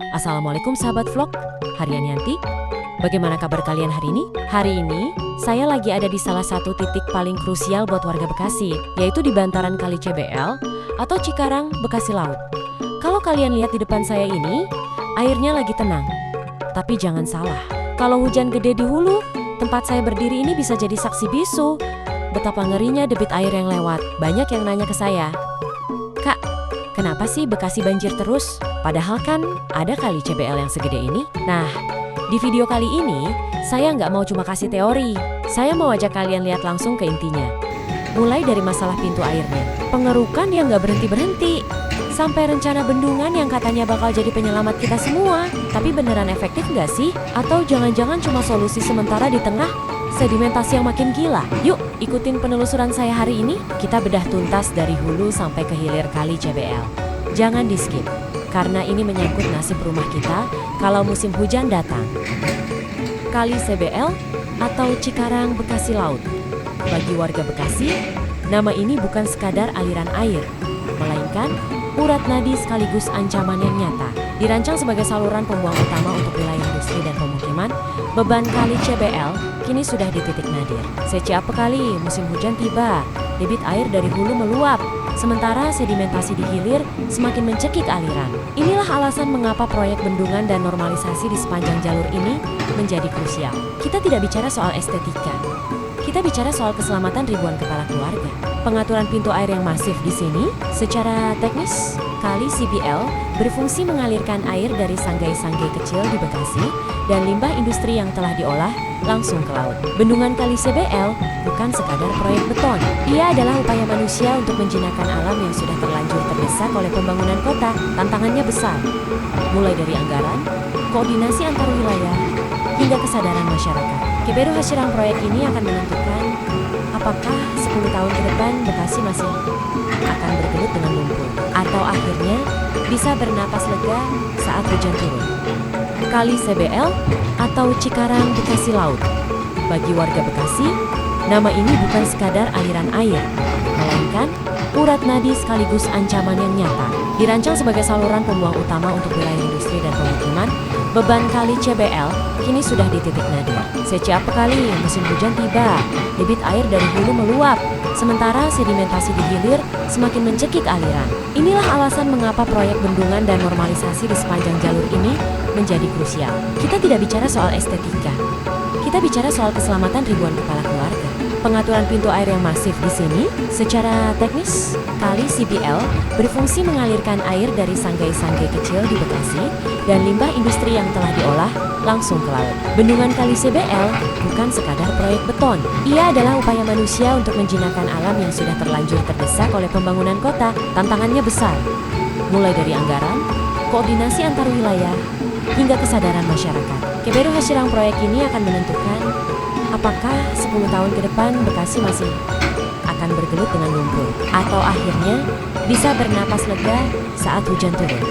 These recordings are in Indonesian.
Assalamualaikum sahabat vlog, Harian Yanti. Bagaimana kabar kalian hari ini? Hari ini, saya lagi ada di salah satu titik paling krusial buat warga Bekasi, yaitu di bantaran Kali CBL atau Cikarang, Bekasi Laut. Kalau kalian lihat di depan saya ini, airnya lagi tenang. Tapi jangan salah, kalau hujan gede di hulu, tempat saya berdiri ini bisa jadi saksi bisu. Betapa ngerinya debit air yang lewat. Banyak yang nanya ke saya, "Kak, kenapa sih Bekasi banjir terus? Padahal kan ada kali CBL yang segede ini." Nah, di video kali ini, saya nggak mau cuma kasih teori. Saya mau ajak kalian lihat langsung ke intinya. Mulai dari masalah pintu airnya, pengerukan yang nggak berhenti-berhenti, sampai rencana bendungan yang katanya bakal jadi penyelamat kita semua. Tapi beneran efektif nggak sih? Atau jangan-jangan cuma solusi sementara di tengah sedimentasi yang makin gila? Yuk, ikutin penelusuran saya hari ini. Kita bedah tuntas dari hulu sampai ke hilir kali CBL. Jangan di-skip, karena ini menyangkut nasib rumah kita kalau musim hujan datang. Kali CBL atau Cikarang Bekasi Laut. Bagi warga Bekasi, nama ini bukan sekadar aliran air, melainkan urat nadi sekaligus ancaman yang nyata. Dirancang sebagai saluran pembuang utama untuk wilayah industri dan pemukiman, beban kali CBL kini sudah di titik nadir. Setiap kali musim hujan tiba, debit air dari hulu meluap, sementara sedimentasi di hilir semakin mencekik aliran. Inilah alasan mengapa proyek bendungan dan normalisasi di sepanjang jalur ini menjadi krusial. Kita tidak bicara soal estetika, kita bicara soal keselamatan ribuan kepala keluarga. Pengaturan pintu air yang masif di sini, secara teknis, kali CBL berfungsi mengalirkan air dari sanggai-sanggai kecil di Bekasi dan limbah industri yang telah diolah langsung ke laut. Bendungan kali CBL bukan sekadar proyek beton. Ia adalah upaya manusia untuk menjinakkan alam yang sudah terlanjur terdesak oleh pembangunan kota. Tantangannya besar, mulai dari anggaran, koordinasi antar wilayah, hingga kesadaran masyarakat. Keberhasilan proyek ini akan menentukan apakah 10 tahun ke depan Bekasi masih akan bergelut dengan lumpur, atau akhirnya bisa bernapas lega saat hujan turun. Kali CBL atau Cikarang Bekasi Laut. Bagi warga Bekasi, nama ini bukan sekadar aliran air, melainkan urat nadi sekaligus ancaman yang nyata. Dirancang sebagai saluran pembuang utama untuk wilayah industri dan pemukiman, beban kali CBL kini sudah di titik nadir. Setiap kali musim hujan tiba, debit air dari hulu meluap, sementara sedimentasi di hilir semakin mencekik aliran. Inilah alasan mengapa proyek bendungan dan normalisasi di sepanjang jalur ini menjadi krusial. Kita tidak bicara soal estetika, kita bicara soal keselamatan ribuan kepala keluarga. Pengaturan pintu air yang masif di sini, secara teknis, kali CBL berfungsi mengalirkan air dari sanggai-sanggai kecil di Bekasi dan limbah industri yang telah diolah langsung ke laut. Bendungan kali CBL bukan sekadar proyek beton. Ia adalah upaya manusia untuk menjinakkan alam yang sudah terlanjur terdesak oleh pembangunan kota. Tantangannya besar, mulai dari anggaran, koordinasi antar wilayah, hingga kesadaran masyarakat. Keberhasilan proyek ini akan menentukan apakah 10 tahun ke depan Bekasi masih akan bergelut dengan lumpur, atau akhirnya bisa bernapas lega saat hujan turun.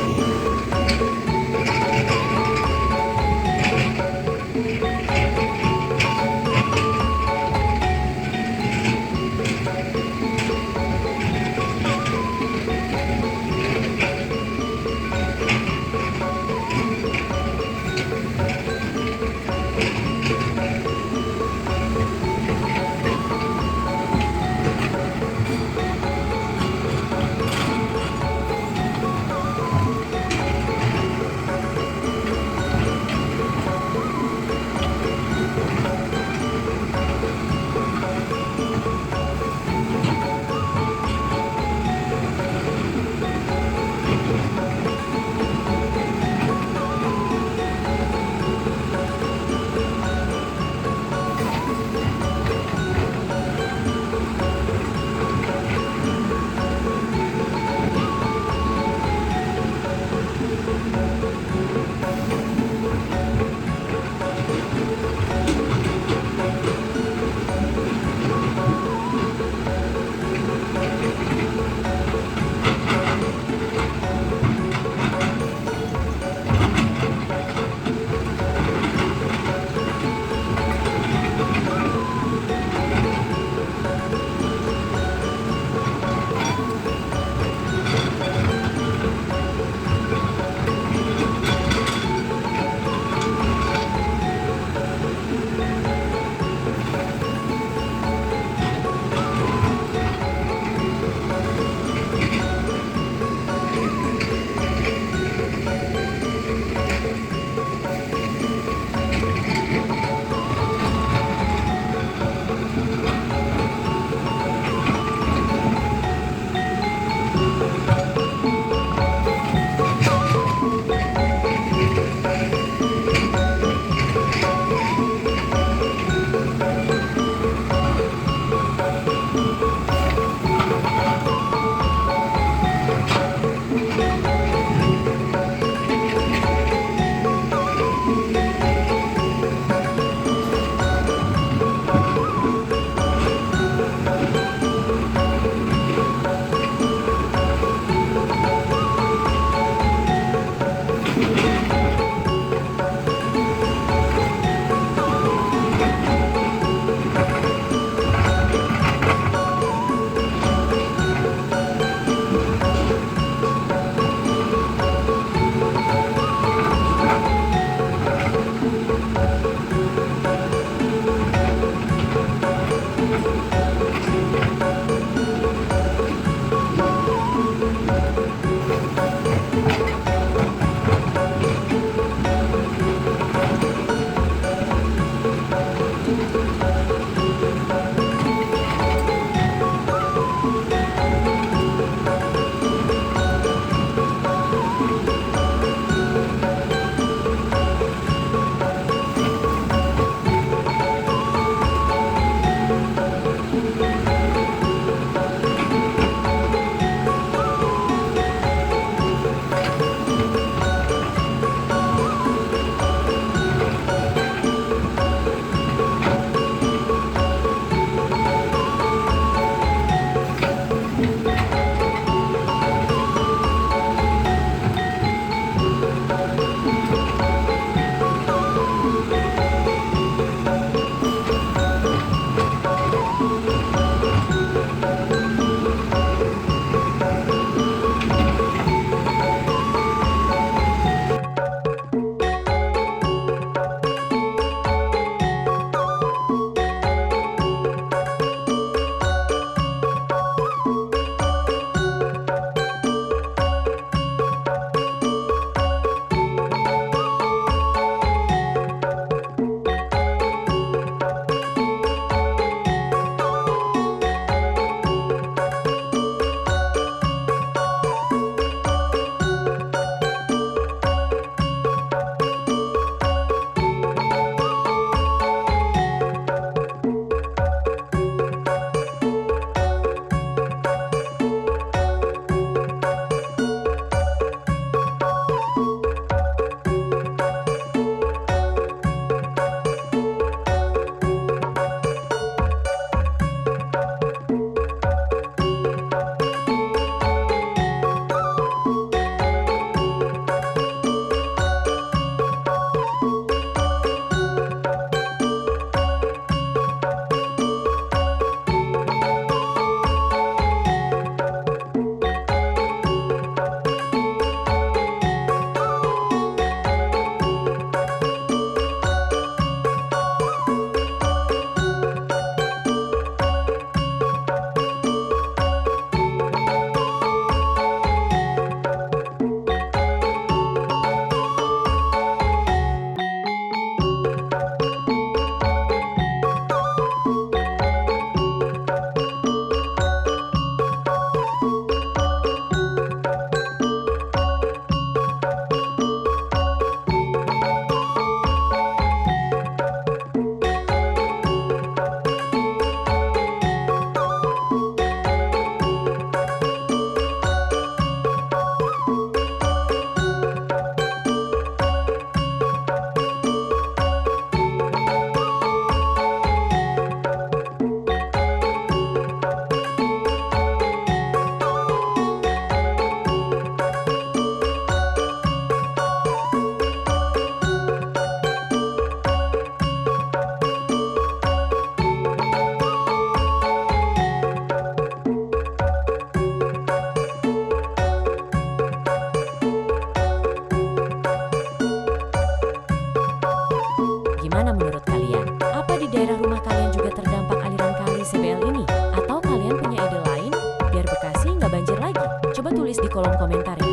kolom komentar ya.